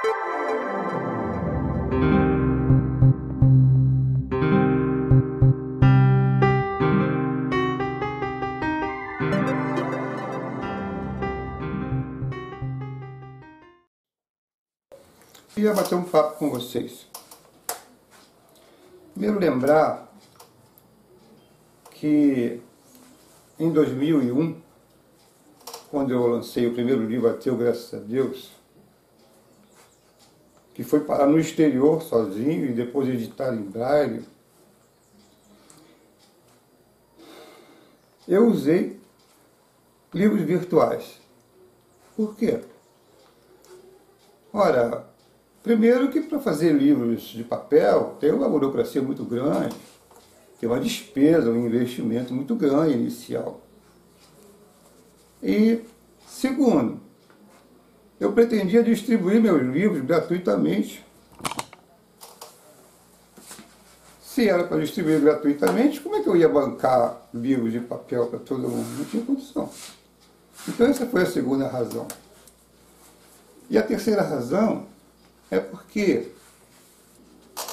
Queria bater um papo com vocês. Primeiro lembrar que em 2001, quando eu lancei o primeiro livro, Ateu, Graças a Deus, que foi parar no exterior sozinho e depois editado em braille, eu usei livros virtuais. Por quê? Ora, primeiro que para fazer livros de papel tem uma burocracia muito grande, tem uma despesa, um investimento muito grande inicial. E segundo, eu pretendia distribuir meus livros gratuitamente. Se era para distribuir gratuitamente, como é que eu ia bancar livros de papel para todo mundo? Não tinha condição. Então essa foi a segunda razão. E a terceira razão é porque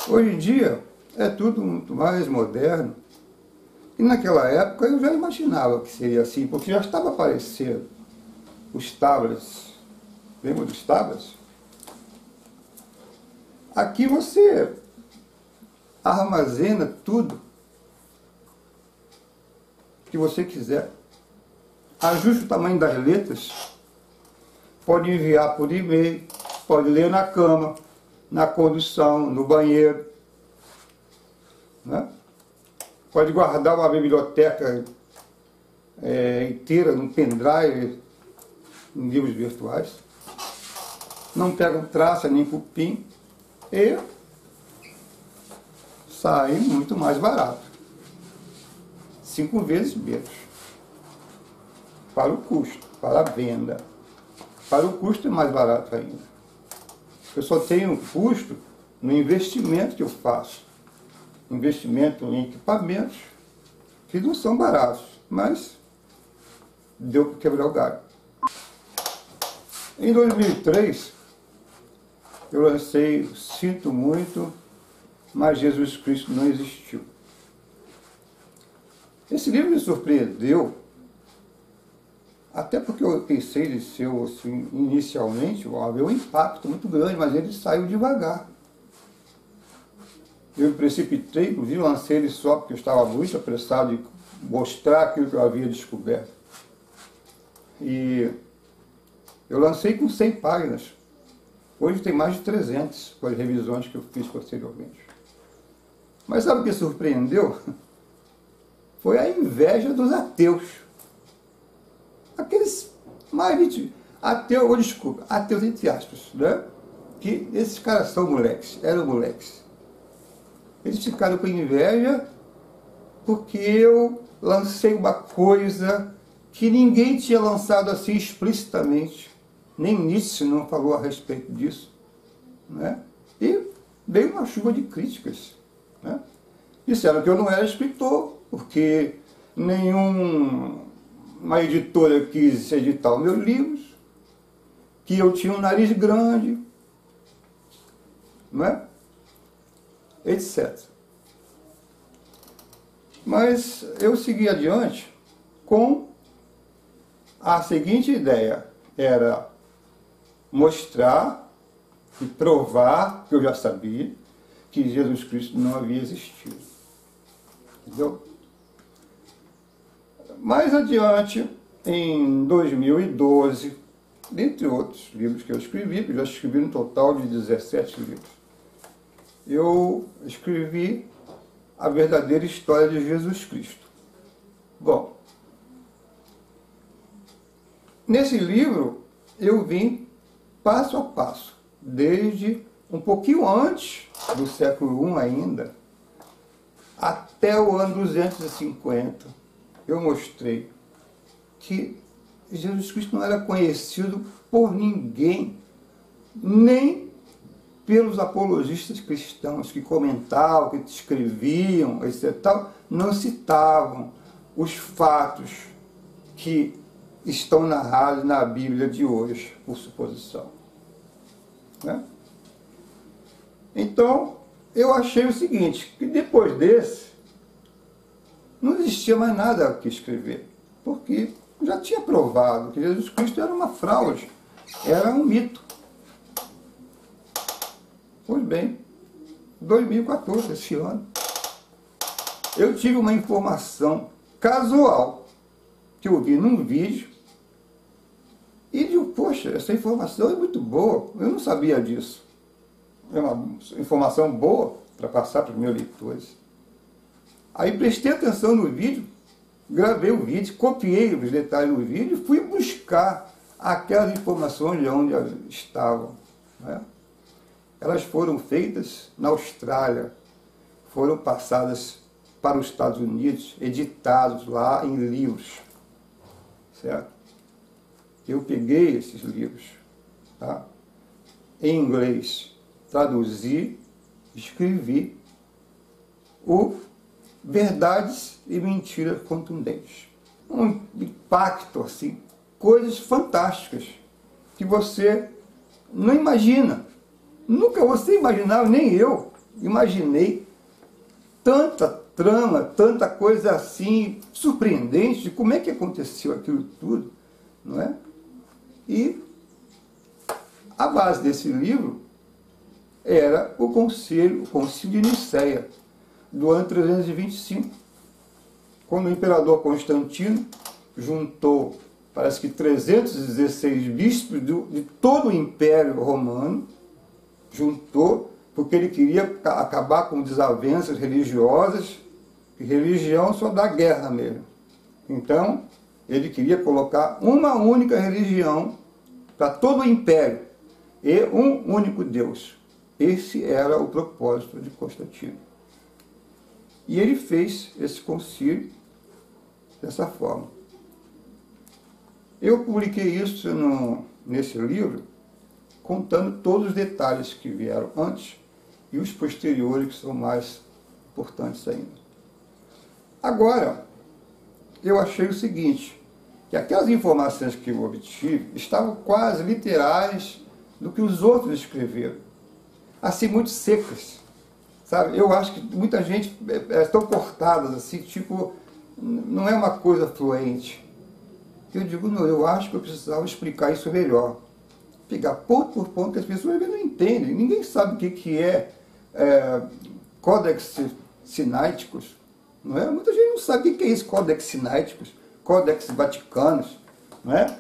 hoje em dia é tudo muito mais moderno. E naquela época eu já imaginava que seria assim, porque já estava aparecendo os tablets. Lembra dos tablets? Aqui você armazena tudo que você quiser. Ajuste o tamanho das letras. Pode enviar por e-mail. Pode ler na cama, na condução, no banheiro. Né? Pode guardar uma biblioteca inteira num pendrive, em livros virtuais. Não pegam traça nem cupim e sai muito mais barato. 5 vezes menos. Para o custo, para a venda. Para o custo é mais barato ainda. Eu só tenho custo no investimento que eu faço. Investimento em equipamentos que não são baratos, mas deu para quebrar o galho. Em 2003, eu lancei Sinto Muito, mas Jesus Cristo não existiu. Esse livro me surpreendeu, até porque eu pensei de ser, assim, inicialmente, haver um impacto muito grande, mas ele saiu devagar. Eu me precipitei, inclusive lancei ele só porque eu estava muito apressado em mostrar aquilo que eu havia descoberto. E eu lancei com 100 páginas. Hoje tem mais de 300 com as revisões que eu fiz posteriormente. Mas sabe o que surpreendeu? Foi a inveja dos ateus. Aqueles mais ateus, ou desculpa, ateus entre aspas, né? Que esses caras são moleques, eram moleques. Eles ficaram com inveja porque eu lancei uma coisa que ninguém tinha lançado assim explicitamente. Nem Nietzsche não falou a respeito disso. Né? E veio uma chuva de críticas. Né? Disseram que eu não era escritor, porque nenhuma editora quis editar os meus livros, que eu tinha um nariz grande, não é? Etc. Mas eu segui adiante com a seguinte ideia, era mostrar e provar, que eu já sabia, que Jesus Cristo não havia existido. Entendeu? Mais adiante, em 2012, dentre outros livros que eu escrevi, que eu já escrevi um total de 17 livros, eu escrevi A Verdadeira História de Jesus Cristo. Bom, nesse livro eu vim passo a passo, desde um pouquinho antes do século I ainda, até o ano 250, eu mostrei que Jesus Cristo não era conhecido por ninguém, nem pelos apologistas cristãos que comentavam, que escreviam, etc. Não citavam os fatos que estão narrados na Bíblia de hoje, por suposição. Né? Então, eu achei o seguinte, que depois desse, não existia mais nada o que escrever, porque já tinha provado que Jesus Cristo era uma fraude, era um mito. Pois bem, 2014, esse ano, eu tive uma informação casual que eu vi num vídeo e digo, poxa, essa informação é muito boa, eu não sabia disso. É uma informação boa para passar para os meus leitores. Aí prestei atenção no vídeo, gravei o vídeo, copiei os detalhes do vídeo e fui buscar aquelas informações de onde elas estavam, né? Elas foram feitas na Austrália, foram passadas para os Estados Unidos, editados lá em livros, certo? Eu peguei esses livros, tá? Em inglês, traduzi, escrevi o Verdades e Mentiras Contundentes. Um impacto, assim, coisas fantásticas que você não imagina. Nunca você imaginava, nem eu imaginei tanta trama, tanta coisa assim surpreendente de como é que aconteceu aquilo tudo, não é? E a base desse livro era o Concílio de Nicéia, do ano 325, quando o imperador Constantino juntou, parece que 316 bispos de todo o Império Romano, juntou, porque ele queria acabar com desavenças religiosas, e religião só dá guerra mesmo. Então, ele queria colocar uma única religião para todo o Império, e um único Deus. Esse era o propósito de Constantino. E ele fez esse concílio dessa forma. Eu publiquei isso nesse livro, contando todos os detalhes que vieram antes e os posteriores, que são mais importantes ainda. Agora, eu achei o seguinte, que aquelas informações que eu obtive estavam quase literais do que os outros escreveram. Assim, muito secas, sabe? Eu acho que muita gente estão cortadas, assim, tipo, não é uma coisa fluente. Eu digo, não, eu acho que eu precisava explicar isso melhor. Pegar ponto por ponto, que as pessoas não entendem. Ninguém sabe o que é Codex Sinaiticus, não é? Muita gente não sabe o que é isso, Codex Sinaiticus, Codex Vaticanus, não é?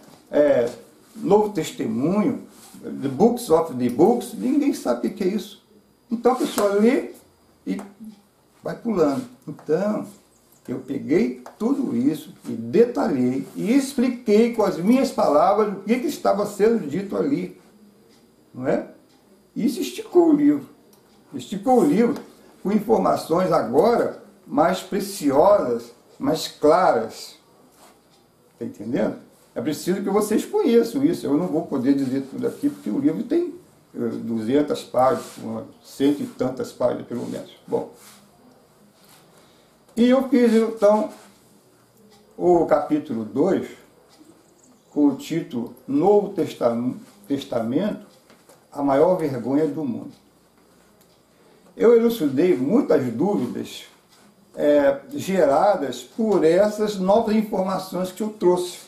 Novo Testemunho, The Books of the Books, ninguém sabe o que é isso. Então a pessoa lê e vai pulando. Então, eu peguei tudo isso e detalhei e expliquei com as minhas palavras o que estava sendo dito ali, não é? Isso esticou o livro. Esticou o livro com informações agora mais preciosas, mais claras. Está entendendo? É preciso que vocês conheçam isso. Eu não vou poder dizer tudo aqui, porque o livro tem 200 páginas, 100 e tantas páginas pelo menos. Bom, e eu fiz então o capítulo 2, com o título Novo Testamento, a maior vergonha do mundo. Eu elucidei muitas dúvidas geradas por essas novas informações que eu trouxe,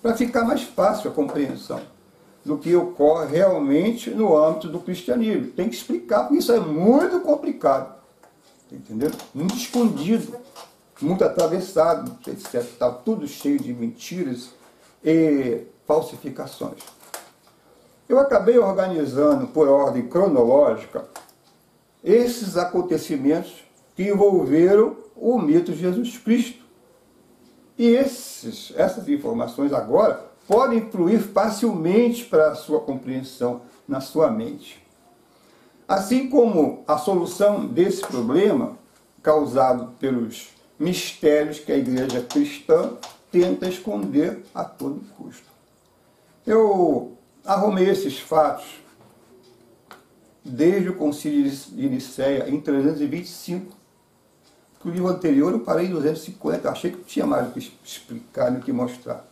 para ficar mais fácil a compreensão do que ocorre realmente no âmbito do cristianismo. Tem que explicar, porque isso é muito complicado. Entendeu? Muito escondido, muito atravessado, etc. Está tudo cheio de mentiras e falsificações. Eu acabei organizando por ordem cronológica esses acontecimentos que envolveram o mito de Jesus Cristo. E essas informações agora podem fluir facilmente para a sua compreensão na sua mente. Assim como a solução desse problema, causado pelos mistérios que a igreja cristã tenta esconder a todo custo. Eu arrumei esses fatos desde o Concílio de Nicéia, em 325. No livro anterior eu parei em 250, achei que tinha mais o que explicar, o que mostrar.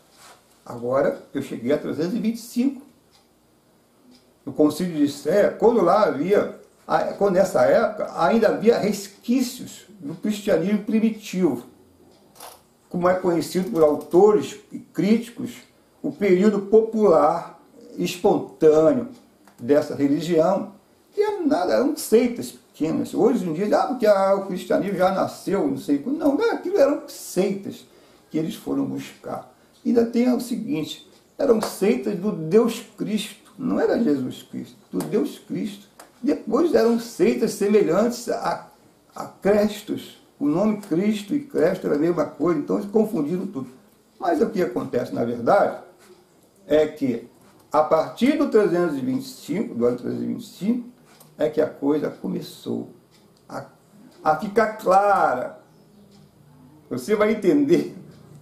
Agora eu cheguei a 325. No Concílio de Nicéia, quando lá havia quando nessa época ainda havia resquícios do cristianismo primitivo, como é conhecido por autores e críticos, o período popular espontâneo dessa religião, que eram seitas pequenas. Hoje em dia, porque o cristianismo já nasceu, não sei como. Não, aquilo eram seitas que eles foram buscar. E ainda tem o seguinte, eram seitas do Deus Cristo, não era Jesus Cristo, do Deus Cristo. Depois eram seitas semelhantes a Crestos. O nome Cristo e Cresto era a mesma coisa, então eles confundiram tudo. Mas o que acontece, na verdade, é que a partir do 325, do ano 325, é que a coisa começou a ficar clara. Você vai entender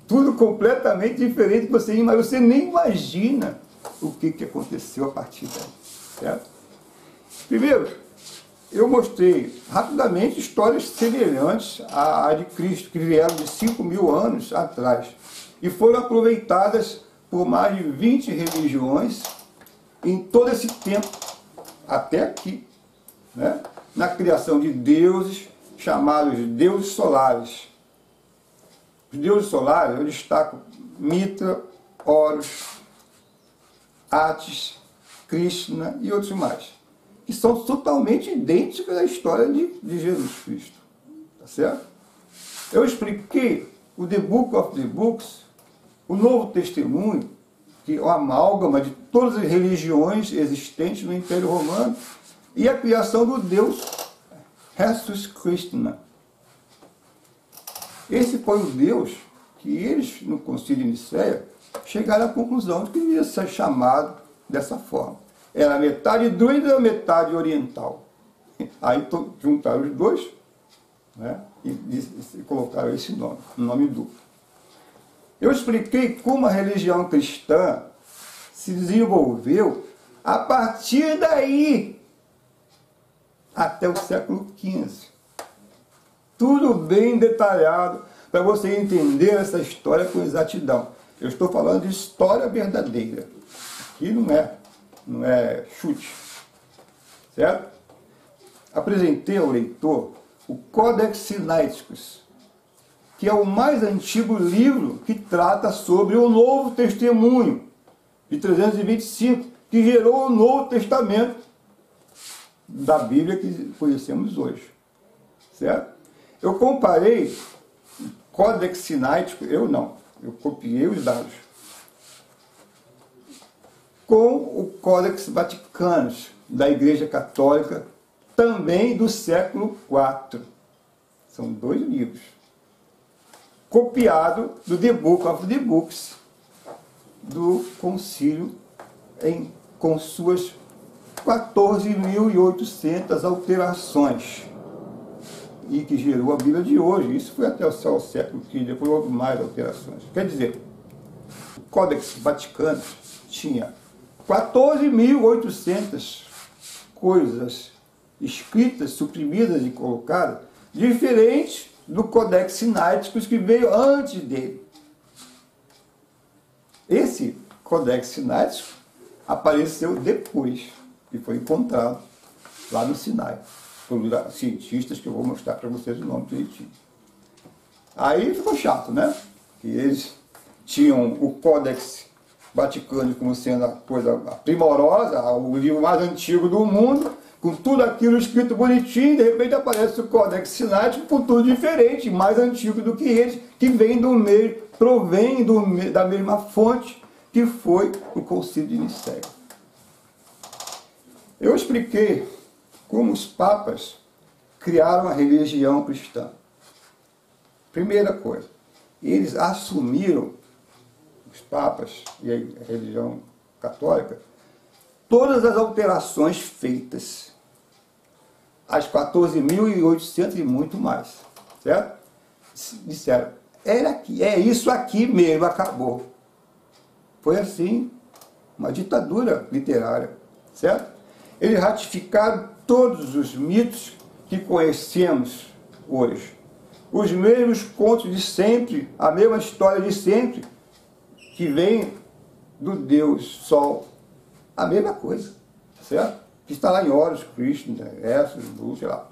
tudo completamente diferente, mas você nem imagina o que aconteceu a partir daí. Certo? Primeiro, eu mostrei rapidamente histórias semelhantes à de Cristo, que vieram de 5.000 anos atrás e foram aproveitadas por mais de 20 religiões em todo esse tempo, até aqui, né? Na criação de deuses chamados deuses solares. Os deuses solares, eu destaco Mitra, Horus, Atis, Krishna e outros mais, que são totalmente idênticos à história de Jesus Cristo. Tá certo? Eu expliquei o The Book of the Books, o Novo Testemunho, que é uma amálgama de todas as religiões existentes no Império Romano, e a criação do Deus Jesus Krishna. Esse foi o Deus que eles, no Concílio de Nicéia, chegaram à conclusão de que devia ser chamado dessa forma. Era metade druida, metade oriental. Aí juntaram os dois, né, e colocaram esse nome, um nome duplo. Eu expliquei como a religião cristã se desenvolveu a partir daí até o século XV. Tudo bem detalhado para você entender essa história com exatidão. Eu estou falando de história verdadeira. Aqui não é chute. Certo? Apresentei ao leitor o Codex Sinaiticus, que é o mais antigo livro que trata sobre o Novo Testemunho, de 325, que gerou o Novo Testamento da Bíblia que conhecemos hoje. Certo? Eu comparei o Codex Sinaiticus, eu copiei os dados, com o Codex Vaticanus, da Igreja Católica, também do século IV. São dois livros. Copiado do The Book of the Books, do concílio, com suas 14.800 alterações, e que gerou a Bíblia de hoje. Isso foi até o século XV, depois houve mais alterações. Quer dizer, o Codex Vaticano tinha 14.800 coisas escritas, suprimidas e colocadas, diferentes do Codex Sinaiticus que veio antes dele. Esse Codex Sinaiticus apareceu depois e foi encontrado lá no Sinai por cientistas que eu vou mostrar para vocês o nome direitinho. Aí ficou chato, né? Que eles tinham o Codex Vaticano como sendo a coisa primorosa, o livro mais antigo do mundo, com tudo aquilo escrito bonitinho, de repente aparece o Codex Sinaiticus com tudo diferente, mais antigo do que eles, que vem do meio, provém da mesma fonte que foi o Concílio de Nicéia. Eu expliquei como os papas criaram a religião cristã. Primeira coisa, eles assumiram, os papas e a religião católica, todas as alterações feitas, as 14.800 e muito mais, certo? Disseram, é isso aqui mesmo, acabou. Foi assim, uma ditadura literária, certo? Eles ratificaram todos os mitos que conhecemos hoje. Os mesmos contos de sempre, a mesma história de sempre, que vem do Deus Sol. A mesma coisa, certo? que está lá em Horus Christi, Essos, sei lá.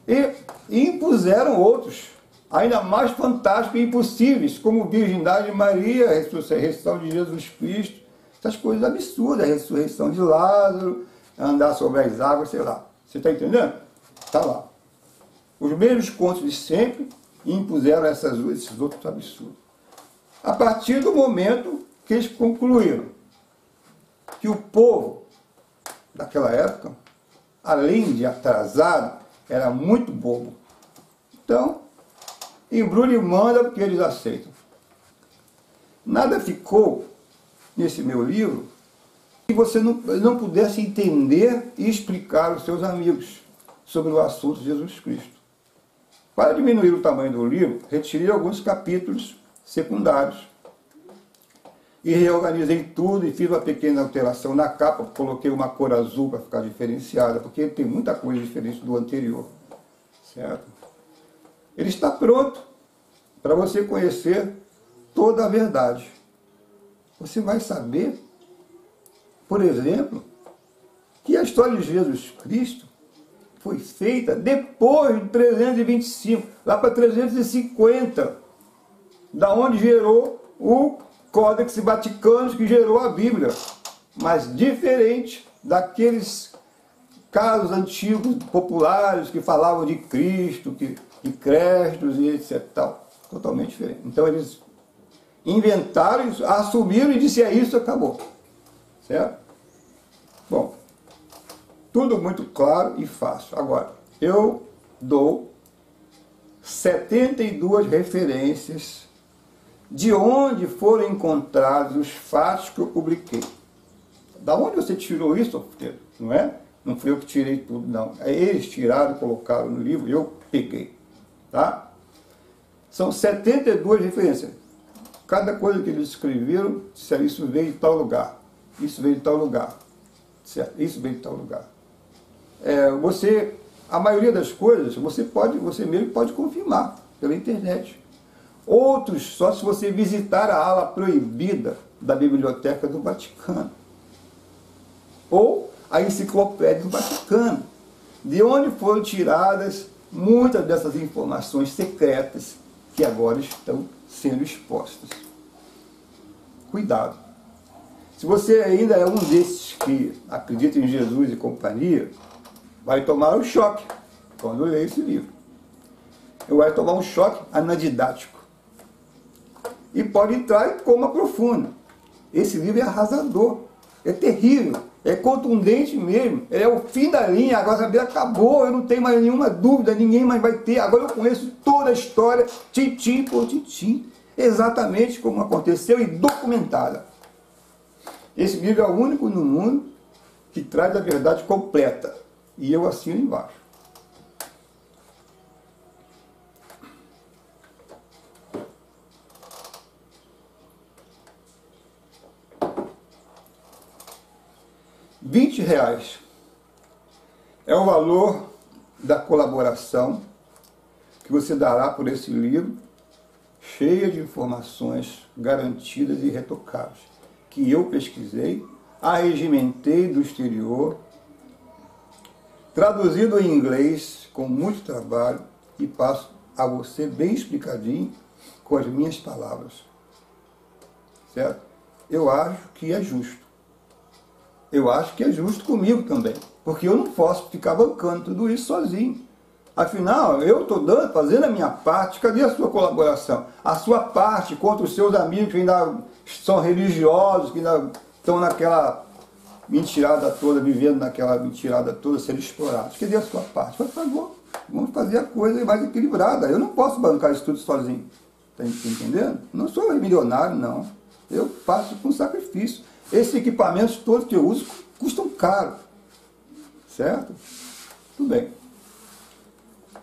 E impuseram outros, ainda mais fantásticos e impossíveis, como virgindade de Maria, a ressurreição de Jesus Cristo, essas coisas absurdas, a ressurreição de Lázaro, andar sobre as águas, sei lá. Você está entendendo? Está lá. Os mesmos contos de sempre impuseram esses outros absurdos. A partir do momento que eles concluíram que o povo daquela época, além de atrasado, era muito bobo. Então, embrulha e manda porque eles aceitam. Nada ficou nesse meu livro que você não pudesse entender e explicar aos seus amigos sobre o assunto de Jesus Cristo. Para diminuir o tamanho do livro, retirei alguns capítulos secundários e reorganizei tudo e fiz uma pequena alteração na capa, coloquei uma cor azul para ficar diferenciada, porque ele tem muita coisa diferente do anterior, certo? Ele está pronto para você conhecer toda a verdade. Você vai saber, por exemplo, que a história de Jesus Cristo foi feita depois de 325, lá para 350, da onde gerou o Códex Vaticano, que gerou a Bíblia, mas diferente daqueles casos antigos, populares, que falavam de Cristo, de créditos e etc. Tal. Totalmente diferente. Então eles inventaram isso, assumiram e disseram, isso, acabou. Certo? Bom, tudo muito claro e fácil. Agora, eu dou 72 referências de onde foram encontrados os fatos que eu publiquei. Da onde você tirou isso, Pedro? Não é? Não fui eu que tirei tudo, não. Eles tiraram e colocaram no livro, eu peguei. Tá? São 72 referências. Cada coisa que eles escreveram, disseram, isso veio de tal lugar, isso veio de tal lugar, certo? Isso veio de tal lugar. A maioria das coisas, você mesmo pode confirmar pela internet. Outros, só se você visitar a ala proibida da Biblioteca do Vaticano. Ou a Enciclopédia do Vaticano, de onde foram tiradas muitas dessas informações secretas que agora estão sendo expostas. Cuidado. Se você ainda é um desses que acredita em Jesus e companhia, vai tomar um choque quando ler esse livro. Vai tomar um choque anadidático. E pode entrar em coma profundo. Esse livro é arrasador, é terrível, é contundente mesmo, é o fim da linha, agora a Bíblia acabou, eu não tenho mais nenhuma dúvida, ninguém mais vai ter, agora eu conheço toda a história, tintim por tintim, exatamente como aconteceu e documentada. Esse livro é o único no mundo que traz a verdade completa, e eu assino embaixo. R$20 é o valor da colaboração que você dará por esse livro, cheia de informações garantidas e retocáveis, que eu pesquisei, arregimentei do exterior, traduzido em inglês com muito trabalho e passo a você bem explicadinho com as minhas palavras. Certo? Eu acho que é justo. Eu acho que é justo comigo também, porque eu não posso ficar bancando tudo isso sozinho. Afinal, eu estou fazendo a minha parte, cadê a sua colaboração? A sua parte contra os seus amigos que ainda são religiosos, que ainda estão naquela mentirada toda, vivendo naquela mentirada toda, sendo explorados. Cadê a sua parte? Por favor, vamos fazer a coisa mais equilibrada. Eu não posso bancar isso tudo sozinho. Está entendendo? Não sou milionário, não. Eu faço com sacrifício. Esses equipamentos todos que eu uso custam caro. Certo? Tudo bem.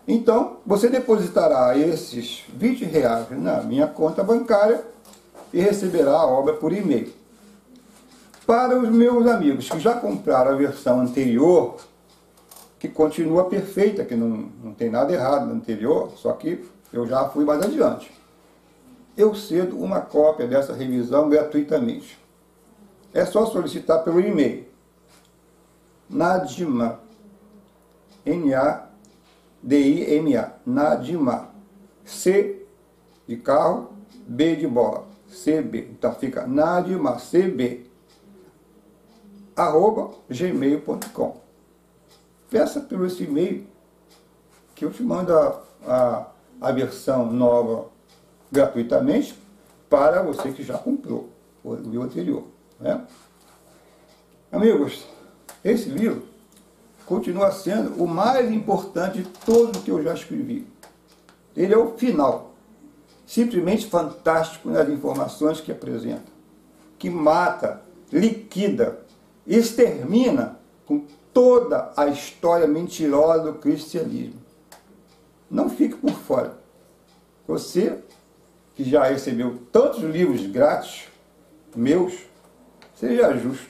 Então, você depositará esses R$20 na minha conta bancária e receberá a obra por e-mail. Para os meus amigos que já compraram a versão anterior, que continua perfeita, que não tem nada errado no anterior, só que eu já fui mais adiante. Eu cedo uma cópia dessa revisão gratuitamente. É só solicitar pelo e-mail. Nadima. N-A-D-I-M-A. Nadima. C de carro, B de bola. CB. Então fica Nadima, CB. @gmail.com. Peça pelo esse e-mail que eu te mando a versão nova gratuitamente para você que já comprou o livro anterior, né? Amigos, esse livro continua sendo o mais importante de todos que eu já escrevi. Ele é o final, simplesmente fantástico nas informações que apresenta, que mata, liquida, extermina com toda a história mentirosa do cristianismo. Não fique por fora. Você, que já recebeu tantos livros grátis, meus, seja justo,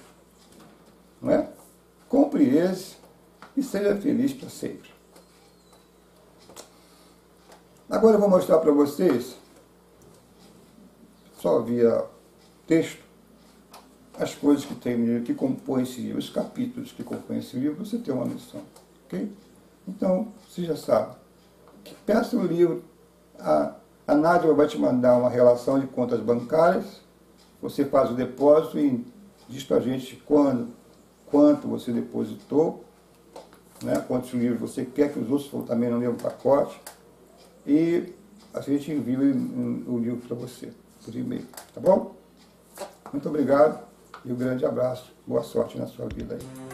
não é? Compre esse e seja feliz para sempre. Agora eu vou mostrar para vocês, só via texto, as coisas que tem no livro, que compõem esse livro, os capítulos que compõem esse livro, você tem uma noção, ok? Então, você já sabe. Peça o livro, a Nádia vai te mandar uma relação de contas bancárias, você faz o depósito e diz para a gente quanto você depositou, né, quantos livros você quer, que os outros também no mesmo pacote, e a gente envia o livro para você, por e-mail, tá bom? Muito obrigado e um grande abraço, boa sorte na sua vida aí.